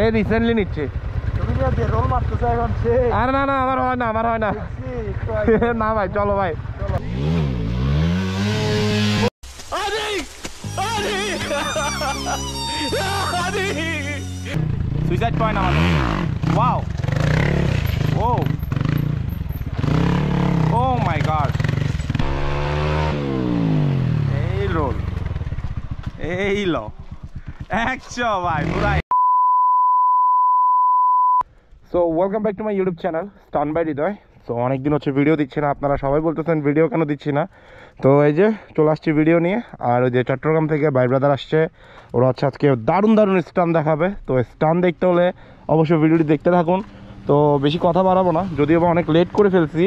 এই রিসেন্টলি নিচ্ছি। তুমি যে রোল মারতেছো এখন সে আর না না আমার হয় না না ভাই চলো ভাই সুইসাইড পয়েন্ট আমাদের। Wow oh oh my god এই রোল এই লো 100 ভাই পুরাই। So welcome back to my YouTube channel stan by Hridoy. So অনেকদিন হচ্ছে ভিডিও দিচ্ছি না, আপনারা সবাই বলতেছেন ভিডিও কেন দিচ্ছি না। তো এই যে চলে আসছি ভিডিও নিয়ে। আর ওই যে চট্টগ্রাম থেকে ভাই ব্রাদার আসছে, ওরা হচ্ছে আজকে দারুণ দারুণ স্টান দেখাবে। তো স্টান দেখতে হলে অবশ্যই ভিডিওটি দেখতে থাকুন। তো বেশি কথা বাড়াবো না, যদিও বা অনেক লেট করে ফেলছি।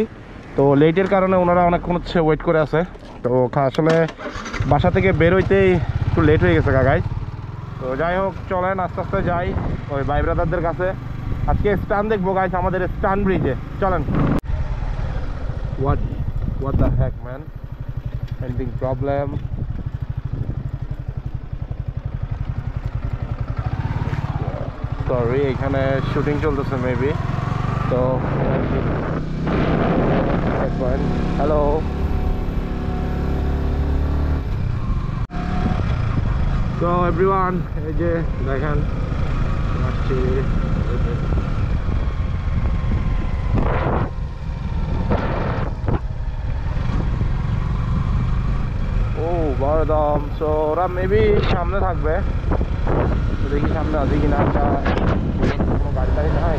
তো লেটের কারণে ওনারা অনেকক্ষণ হচ্ছে ওয়েট করে আছে। তো আসলে বাসা থেকে বেরোইতেই একটু লেট হয়ে গেছে গাইজ। তো যাই হোক চলেন আস্তে আস্তে যাই ওই ভাই ব্রাদারদের কাছে। আজকে স্টান দেখবো গাইজ আমাদের স্টান ব্রিজে, চলেন। What the heck man? Anything problem? Sorry, এখানে শুটিং চলতেছে মেবি। তো হ্যালো তো এভরিওয়ান, এই যে দেখেন আসছি। বড়দম। সো ওরা মেবি সামনে থাকবে, দেখি সামনে আছে কিনা। একটা কোনো গাড়ি টাড়ি নাই।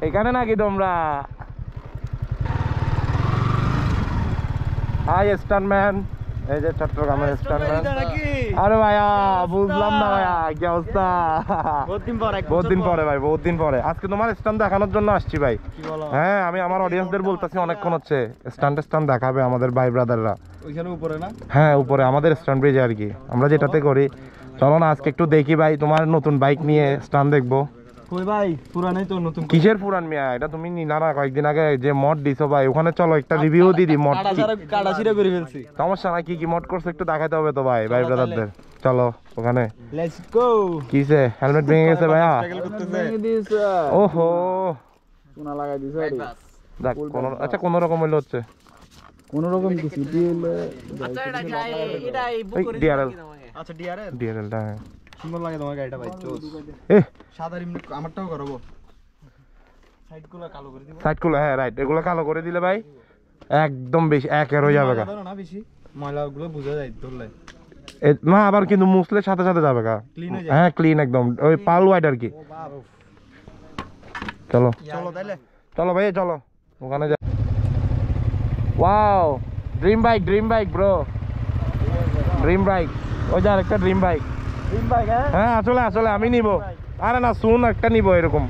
এখানে নাকি তোমরা? হাই স্টানম্যান, এই যে চট্টগ্রামের স্টানম্যান। আরে ভাইয়া বুঝলাম না ভাইয়া কি অবস্থা? বহুত দিন পরে ভাই, বহুত দিন পরে আজকে তোমার স্টান দেখানোর জন্য আসছি ভাই। হ্যাঁ আমি আমার অডিয়েন্সদের বলতেছি অনেকক্ষণ হচ্ছে স্টান দেখাবে আমাদের ভাই ব্রাদাররা ওইখানে উপরে না? হ্যাঁ উপরে আমাদের স্টান ব্রিজে আর কি, আমরা যেটাতে করি। চলো না আজকে একটু দেখি ভাই, তোমার নতুন বাইক নিয়ে স্টান দেখবো। কই ভাই পুরানাই তো, নতুন কিসের পুরান মিয়া? এটা তুমি নিনা না কয়েকদিন আগে যে মড দিছো ভাই, ওখানে চলো একটা রিভিউ দিদি। মড কাটাছিরা করে ফেলছি, সমস্যা নাই। কি কি মড করছো একটু দেখাতে হবে তো ভাই ভাই ব্রাদারদের। চলো ওখানে। Let's go. কিসে হেলমেট ভেঙে গেছে ভাইয়া? ভেঙে দিয়েছে। ওহো কোনা লাগাই দিয়েছে আরে। দেখ কোন আচ্ছা কোন রকম হইলো হচ্ছে, কোন রকম কিছু দিলে। আচ্ছা এটা এই বুক করে ডিআরএল। আচ্ছা ডিআরএল ডিআরএলটা সুন্দর লাগে তোমার গাড়িটা ভাই। চোস সাদা রিম আমারটাও করবো। সাইডগুলো কালো করে দিব। সাইডগুলো হ্যাঁ রাইট, এগুলো কালো করে দিলে ভাই একদম বেশি একের হয়ে যাবে গা। না বেশি ময়লাগুলো বোঝা যায় ধরলে না, আবার কিন্তু মুছলে সাথে সাথে যাবে গা। হ্যাঁ ক্লিন একদম, ওই পাল হোয়াইট আর কি। চলো চলো তাইলে, চলো ভাই চলো ওখানে যা। Wow dream bike bro, dream bike. ওই যে আরেকটা ড্রিম বাইক। হ্যাঁ আসলে আমি নিব। আরে না শুন একটা নিব এরকম।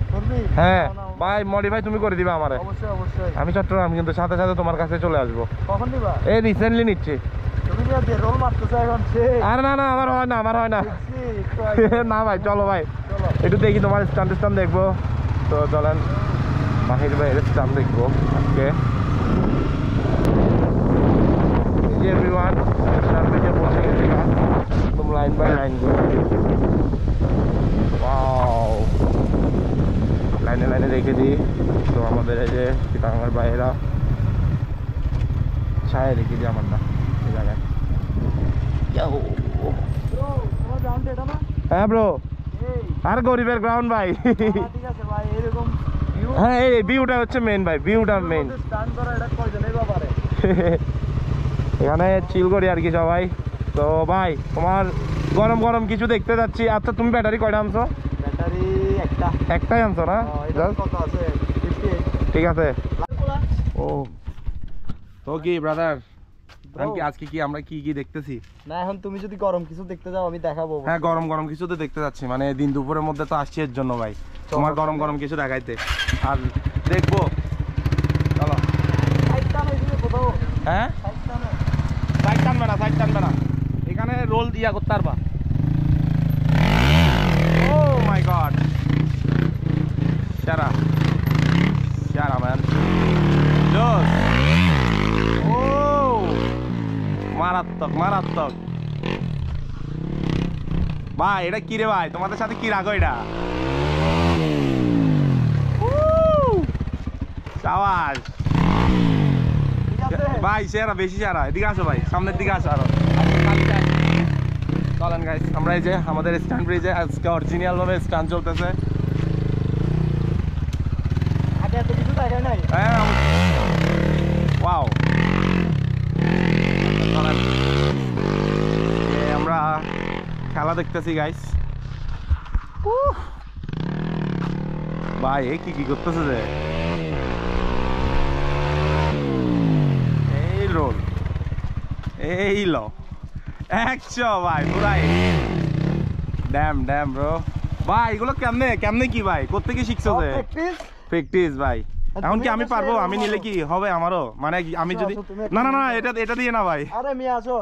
হ্যাঁ ভাই মডিফাই তুমি করে দিবা আমারে। অবশ্যই আমি চট্টগ্রাম কিন্তু সাথে সাথে তোমার কাছে চলে আসবো। কখন দিবা? এই রিসেন্টলি নিচ্ছি। তুমি যে রোল মারতেছো এখন সে আরে না না আমার হয় না না ভাই চলো ভাই একটু দেখি তোমার স্টান দেখবো। তো চলেন মাহির ভাইয়ের স্টান দেখবো আজকে। এভরিওয়ান স্টান দেখে পৌঁছে গেছি, একদম লাইন বাই লাইন লাইনে রেখে দিই। তো আমাদের এই যে চিটাগাঙ্গের বাইরেরা ছায়া রেখে দিই আমার না এই জায়গায়। হ্যাঁ ব্রো, আর গরিবের গ্রাউন্ড ভাই। ঠিক আছে ভাই, এরকম হ্যাঁ এই ভিউটা হচ্ছে মেইন ভাই, ভিউটা মেইন। স্টান করা এটা কয়জনই বা পারে। এখানে চিল করি আর কি সবাই। তো ভাই তোমার গরম গরম কিছু দেখতে যাচ্ছি। আচ্ছা তুমি ব্যাটারি কয়টা আনছো? ব্যাটারি একটাই আনছো না? কত আছে? 58। ঠিক আছে। ও তো কি ব্রাদার আজকে কি আমরা কি দেখতেছি না, এখন তুমি যদি গরম কিছু দেখতে যাও আমি দেখাবো। হ্যাঁ গরম গরম কিছু তো দেখতে যাচ্ছি, মানে দিন দুপুরের মধ্যে তো আসছি এর জন্য ভাই, তোমার গরম গরম কিছু দেখাইতে আর দেখবো। চলো হ্যাঁ সাইড টানবে না এখানে রোল দিয়া করতে পারবা। ও মাই গড, মারাত্মক মারাত্মক ভাই। এটা কি রে ভাই, তোমাদের সাথে কি রাখো এটা? সাবাস ভাই, সেরা বেশি সেরা। এদিকে আসো ভাই, সামনের দিকে আসো আরো। চলেন গাইস, আমরা এই যে আমাদের স্ট্যান্ড ব্রিজে আজকে অরিজিনাল ভাবে স্ট্যান্ড চলতেছে। আগে এত কিছু দেখা নাই। হ্যাঁ ওয়াও, চলেন আমরা খেলা দেখতেছি গাইস। ভাই এ কি কি করতেছে যে? এই রোল, এই লো 100 ভাই পুরাই। ড্যাম ড্যাম ব্রো ভাই, এগুলো কেমনে কেমনে কি ভাই, কোত্থেকে শিখছো যে? প্র্যাকটিস ভাই। এখন কি আমি পারবো? আমি নিলে কি হবে আমারও? মানে আমি যদি না না না এটা দিয়ে না ভাই। আরে মি আসো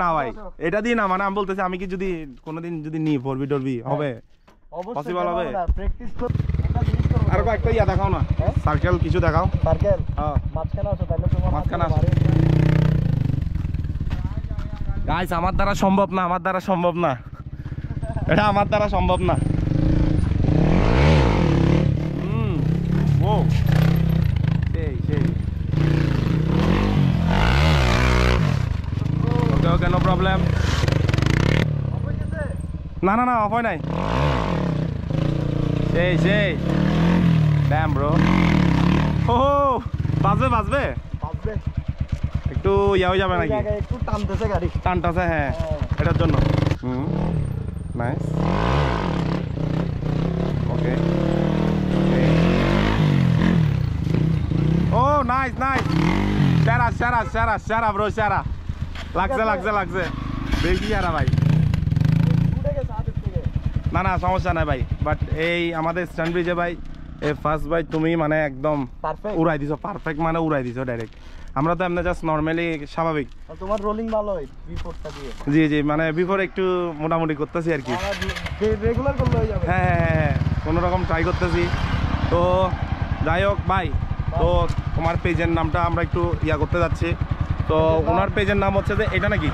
না ভাই, এটা দিয়ে না। মানে আমি বলতেছি আমি কি যদি কোনোদিন যদি নি পড়বি টরবি হবে? পসিবল হবে? প্র্যাকটিস কর। একটা জিনিস করব। আর কয়েকটা ইয়া দেখাও না, সার্কেল কিছু দেখাও। সার্কেল হ্যাঁ মাঝখানে আসো, তাহলে তোমার মাঝখানে আসো। গাইস আমার দ্বারা সম্ভব না, আমার দ্বারা সম্ভব না, এটা আমার দ্বারা সম্ভব না। ও সেই সেই ওকে ওকে, নো প্রবলেম। না না না, অফ হয় নাই। সেই সেই ড্যাম ব্রো। ও বাজবে বাজবে, বাজবে। একটু ইয়া হয়ে যাবে নাকি? একটু টানতেছে গাড়ি, টানটাছে। হ্যাঁ এটার জন্য। নাইস, ওকে। ও নাইস নাইস, সেরা সেরা সেরা সেরা ব্রো, সেরা। লাগছে লাগছে লাগছে, বেশি সেরা ভাই। উঠে গেছে হাতের থেকে। না না সমস্যা নাই ভাই, বাট এই আমাদের স্ট্যান্ড ব্রিজে ভাই এই ফার্স্ট ভাই তুমি মানে একদম পারফেক্ট উড়াই দিছো, পারফেক্ট মানে উড়াই দিছো ডাইরেক্ট। আমরা তো এমনি জাস্ট নর্মালি স্বাভাবিক। তোমার রোলিং ভালো হয় বিফোরটা দিয়ে। জি জি, মানে বিফোর একটু মোটামুটি করতেছি আর কি। রেগুলার করলে হয়ে যাবে। হ্যাঁ হ্যাঁ হ্যাঁ, কোনো রকম ট্রাই করতেছি। তো যাই হোক ভাই, তো তোমার পেজের নামটা আমরা একটু ইয়া করতে যাচ্ছি। তো ওনার পেজের নাম হচ্ছে যে এটা নাকি?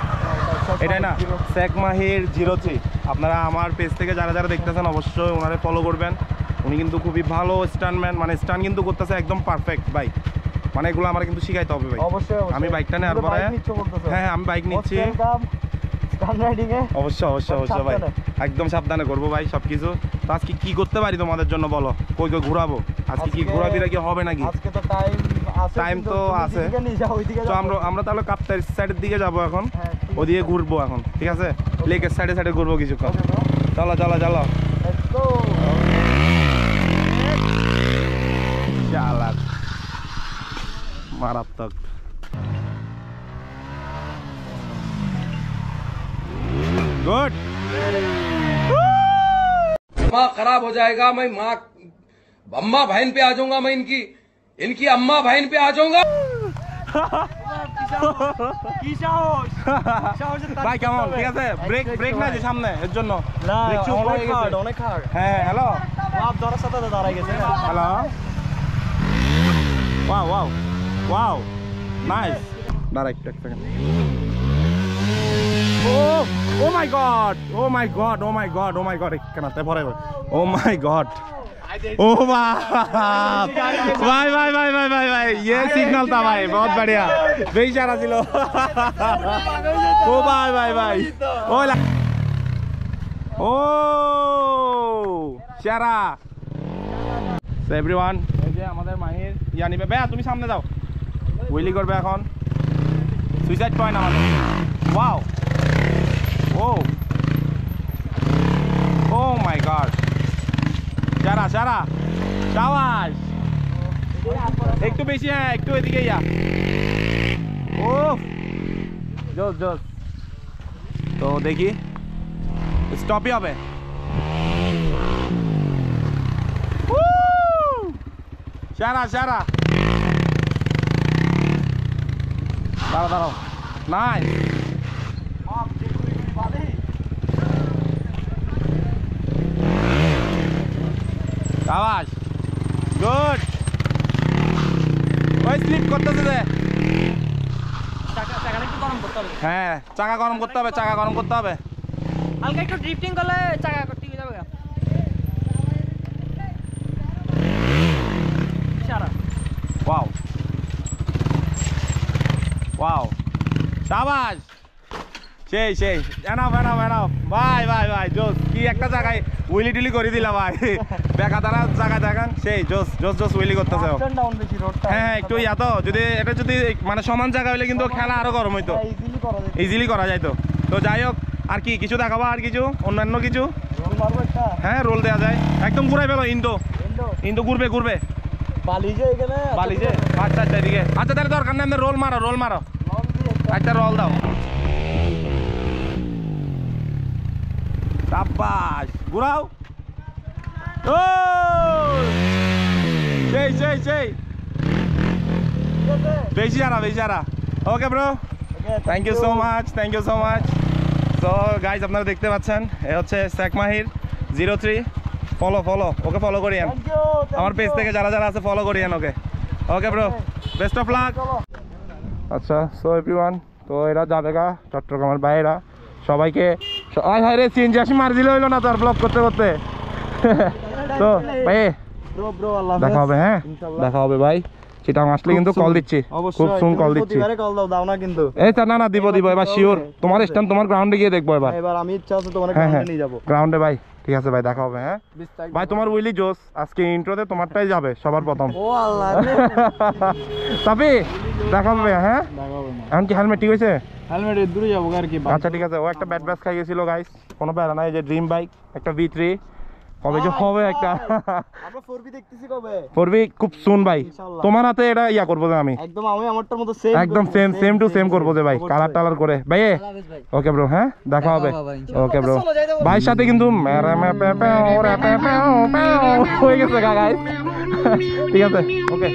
এটাই না, শেখ মাহির 03। আপনারা আমার পেজ থেকে যারা যারা দেখতেছেন অবশ্যই ওনারে ফলো করবেন। উনি কিন্তু খুবই ভালো স্টান্টম্যান, মানে স্টান্ট কিন্তু করতেছে একদম পারফেক্ট ভাই। মানে এগুলো আমার কিন্তু শিখাইতে হবে ভাই। অবশ্যই আমি বাইকটা নেওয়ার পরে হ্যাঁ হ্যাঁ আমি বাইক নিচ্ছি। অবশ্যই অবশ্যই অবশ্যই ভাই, একদম সাবধানে করবো ভাই সবকিছু। তো আজকে কি করতে পারি তোমাদের জন্য বলো? কই কই ঘুরাবো আজকে? কি ঘোরাফেরা কি হবে নাকি? আজকে তো টাইম তো আছে। তো আমরা তাহলে কাপ্তাই সাইডের দিকে যাবো এখন, ওদিকে ঘুরবো এখন, ঠিক আছে? লেকের সাইডে সাইডে ঘুরবো কিছুক্ষণ। চলো চলো চলো চালাক, মারাত্মক। गुड, दिमाग खराब हो जाएगा। मैं माँ अम्मा बहन पे आ जाऊंगा, मैं इनकी अम्मा बहन पे आ जाऊंगा। ভাই কেমন? ঠিক আছে? ব্রেক ব্রেক না যে সামনে, এর জন্য না ব্রেক চুপ হয়ে অনেক গেছে। হার্ড, অনেক হার্ড। হ্যাঁ হ্যালো, আপ ধরার সাথে তো দাঁড়াই গেছে না। Hello, wow wow wow, nice. দাঁড়া একটু, এক second. O my god, O my god, O my god, O my god, কেন তে পরে? ও মাই গড, ओ भाई भाई भाई भाई भाई भाई, ये सिग्नल था भाई, बहुत बढ़िया, बेइशारा ছিল। ओ भाई भाई भाई, ओ ओ সেরা। সো এভরিওয়ান, এই যে আমাদের মাহির ইয়া নিবে। ভাই তুমি সামনে যাও, উইলি করবে এখন। সুইসাইড পয়েন্ট আমাদের। Wow, oh oh my god, সারা সারা, সাবাস। একটু বেশি, হ্যাঁ একটু এদিকে ইয়া। ও জোস জোস। তো দেখি স্টপই হবে। সারা সারা, দাঁড়াও দাঁড়াও, নাই সাবাস, গুড। ওই স্লিপ করতেছে যে চাকাটা একটু গরম করতে হবে। হ্যাঁ চাকা গরম করতে হবে, চাকা গরম করতে হবে। হালকা একটু ড্রিফটিং করলে চাকা ঠিক হয়ে যাবে। ইশারা। ওয়াও ওয়াও শাবাশ, সেই সেই, এনাফ এনাফ এনাফ, ভাই ভাই ভাই জোস, কি একটা জায়গায় উইলি টিলি করে দিলা ভাই, বেকা তারা জায়গায় দেখান, সেই জোস জোস জোস উইলি করতেছে। আপ ডাউন বেশি রোডটা। হ্যাঁ হ্যাঁ একটু তো যদি এটা যদি মানে সমান জায়গা হলে কিন্তু খেলা আরো গরম হইতো, ইজিলি করা যায়। ইজিলি করা যাইতো। তো যাই হোক, আর কি কিছু দেখাবো, আর কিছু অন্যান্য কিছু? রোল মারবো একটা। হ্যাঁ রোল দেওয়া যায়, একদম ঘুরাই ফেলো, ইন্দো এন্ডো ইন্দো ঘুরবে ঘুরবে বালি যে এখানে বালি যে, আচ্ছা আচ্ছা এদিকে, আচ্ছা তাহলে দরকার নেই, আমাদের রোল মারো, রোল মারো, লং দিয়ে একটা রোল দাও। সাব্বাস, ঘুরাও। ও সেই সেই সেই, বেশি আরা বেশি আরা। Okay bro, thank you so much, thank you so much. So guys আপনারা দেখতে পাচ্ছেন এ হচ্ছে Sheikh Mahir 03, follow follow, okay follow করিয়েন, আমার পেজ থেকে যারা যারা আছে ফলো করিয়েন okay. Okay bro, best of luck. আচ্ছা সো এভরিওয়ান, তো এরা যাবে গা চট্টগ্রামের বাইরা, সবাইকে আয় হায় রে সিএনজি আসি মার দিলে হইলো না তো আর ব্লগ করতে করতে। তো ভাই ব্রো ব্রো আল্লাহ দেখা হবে, হ্যাঁ দেখা হবে ভাই, চিটাং আসলে কিন্তু কল দিচ্ছি, খুব সুন কল দিচ্ছি। প্রতিবারে কল দাও, দাও না কিন্তু। এই না না দিব দিব, এবার শিওর, তোমার স্ট্যান্ড তোমার গ্রাউন্ডে গিয়ে দেখবো এবার। এবার আমি ইচ্ছা আছে তোমার হ্যাঁ হ্যাঁ গ্রাউন্ডে নিয়ে যাব। গ্রাউন্ডে ভাই, ঠিক আছে ভাই দেখা হবে। হ্যাঁ ভাই তোমার উইলি জোস, আজকে ইন্ট্রোতে তোমারটাই যাবে সবার প্রথম। ও আল্লাহ রে, তাপি দেখা হবে। হ্যাঁ দেখাবো না। এখন কি হেলমেট ঠিক হয়েছে? হেলমেট দূরে যাবো আর কি। আচ্ছা ঠিক আছে, ও একটা ব্যাট ব্যাস খাই গেছিল গাইস, কোনো প্যারা নাই। যে ড্রিম বাইক একটা V3 কবে যে হবে একটা আমরা 4B দেখতেছি কবে? করবি খুব সুন ভাই, ইনশাআল্লাহ। তোমার হাতে এটা ইয়া করবো যে আমি একদম আমি আমারটার মতো সেম একদম সেম সেম টু সেম করবো যে ভাই, কালার টালার করে ভাই। ওকে ব্রো, হ্যাঁ দেখা হবে। ওকে ব্রো, ভাইয়ের সাথে কিন্তু হয়ে গেছে গাইস। ঠিক আছে ওকে।